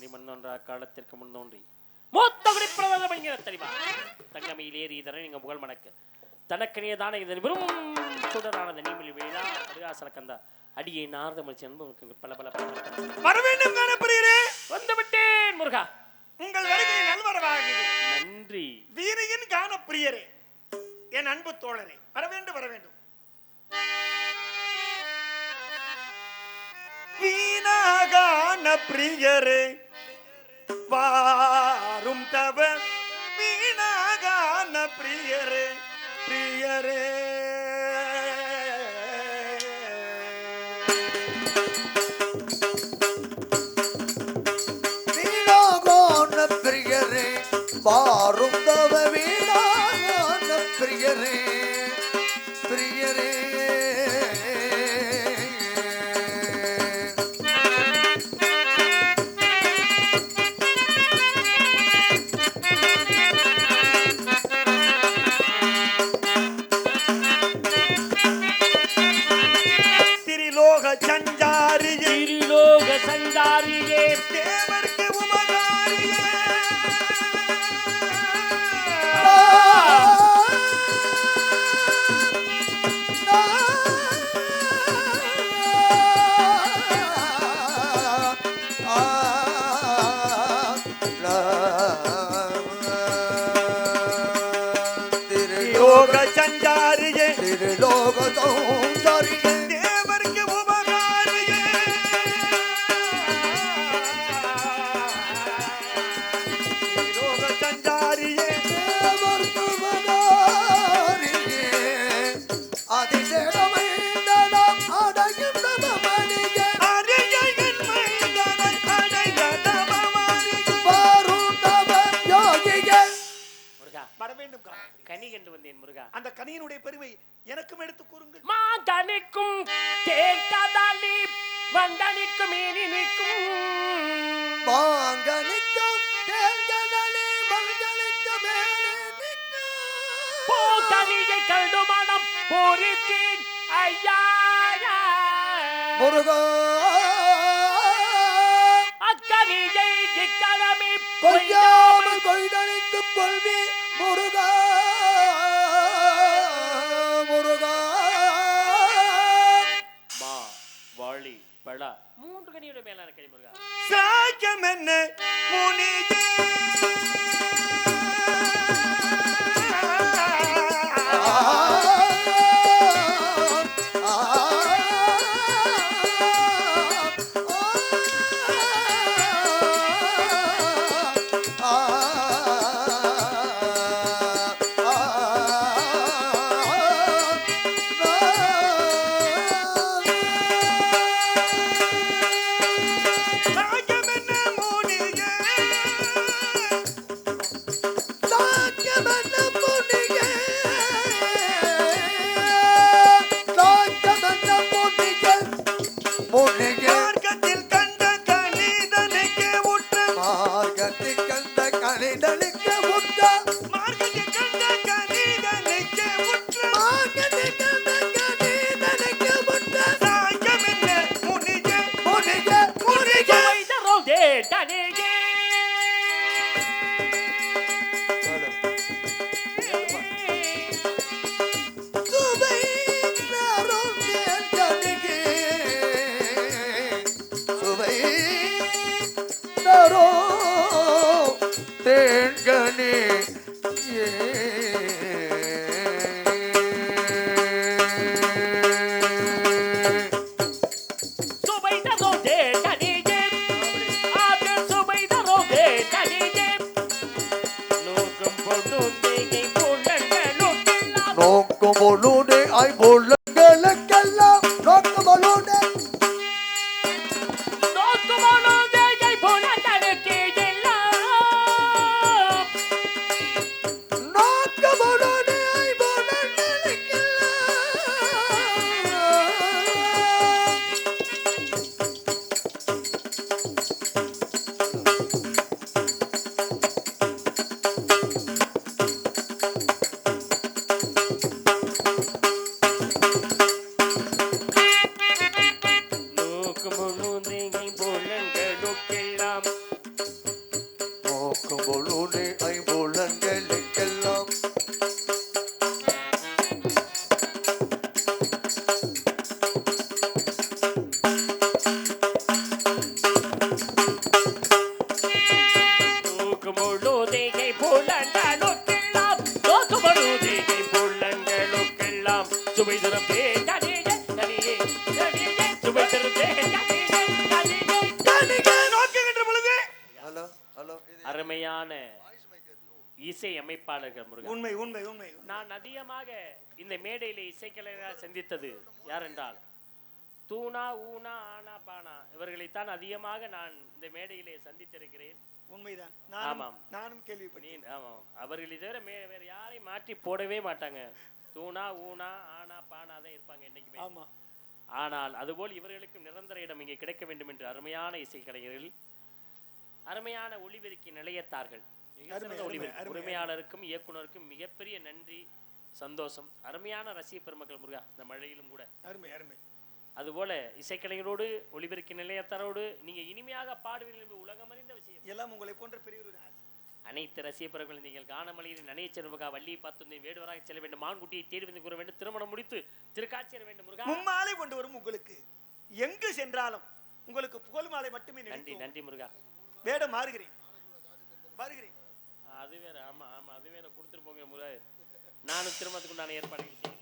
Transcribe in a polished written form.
தோன்றி மண்ணொன்றா காலத்திற்கு முன் தோன்றி மூத்த குடிப்பிரவாத பணிகிற தெரிவா தங்கமையில் ஏறி இதனை நீங்க புகழ் மணக்கு தனக்கணியதான இதன் வெறும் சுடரானது நீமில் வேளா அருகாசல கந்தா அடியை நார்த மலிச்சு அன்பு பல பல வர வேண்டும் காணப்படுகிறே வந்து விட்டேன் முருகா உங்கள் வருகை நல்வரவாக நன்றி வீரையின் காண பிரியரே என் அன்பு தோழரே வர வேண்டும் வர வேண்டும் வீணாகான பிரியரே வாரும் தவ வீணாகான பிரியரே பிரியரே வீணாகான பிரியரே வாரும் தவ வீணாகான பிரியரே பிரியரே சஞ்சாரியே தேவர்க்கு உபகாரியே திருலோக சஞ்சாரியே திருலோக சௌந்தரியே கனி கண்டு வந்தேன் முருகா. அந்த கனியினுடைய பெருமை எனக்கும் எடுத்து கூறுங்கள். மாங்கனிக்கும் தேங்காதாலி வங்கனிக்கும் மீனிக்கும் மாங்கனிக்கும் தேங்காதாலி வங்கனிக்கும் மீனிக்கும் பூக்கனியை கண்டு மனம் பூரித்தேன் ஐயா முருகா அக்கனியை இக்கணமே கொய்யாமல் கொய்தளித்துக் கொள்வி முருகா முருகா மா வாளி பழ மூன்று கனியோட மேலான கனி முருகா. சாக்கம் என்ன முனியே bolude ay bolangala kalla nokku bolude ay bolangala kella nokku bolude ay bolangala kella உள்ளங்களுக்கெல்லாம் அருமையான இசை அமைப்பாளர்கள் முருகன். உண்மை உண்மை உண்மை. நான் அதிகமாக இந்த மேடையிலே இசைக்கலைஞராக சந்தித்தது யார் என்றால் தூணா ஊனா ஆனா பானா இவர்களைத்தான் அதிகமாக நான் இந்த மேடையிலே சந்தித்திருக்கிறேன். உண்மைதான். ஆமாம், நானும் கேள்விப்பட்டேன். ஆமாம், அவர்களை தவிர வேற யாரையும் மாற்றி போடவே மாட்டாங்க. தூணா ஊனா ஆனா பானா தான் இருப்பாங்க என்னைக்குமே. ஆமா. ஆனால் அதுபோல் இவர்களுக்கும் நிரந்தர இடம் இங்கே கிடைக்க வேண்டும் என்று அருமையான இசைக்கலைஞர்கள், அருமையான ஒளிபெருக்கி நிலையத்தார்கள், உரிமையாளருக்கும் இயக்குனருக்கும் மிகப்பெரிய நன்றி, சந்தோஷம். அருமையான ரசிக பெருமக்கள் முருகா, இந்த மழையிலும் கூட அருமை அருமை. அதுபோல இசைக்கலைஞரோடு ஒளிபெருக்கி நிலையத்தாரோடு நீங்க இனிமையாக பாடுவீர்கள். உலகம் அறிந்த விஷயம் எல்லாம் உங்களை போன்ற பெரியவர். அனைத்து ரசிக பெருமக்கள் நீங்கள் காணமலையில் நனைய செல்வகா வள்ளி பார்த்து வேடுவராக செல்ல வேண்டும், மான்குட்டியை தேடி வந்து கூற வேண்டும், திருமணம் முடித்து திருக்காட்சியர் வேண்டும் முருகா. மும்மாலை கொண்டு வரும் உங்களுக்கு எங்கு சென்றாலும் உங்களுக்கு புகழ் மாலை மட்டுமே. நன்றி நன்றி முருகா. வேடம் மாறுகிறேன் வருகிறேன். அது வேற. ஆமா ஆமா, அது வேற கொடுத்துட்டு போங்க முருகா. நானும் திருமணத்துக்கு நான் ஏற்பாடு செய்கிறேன்.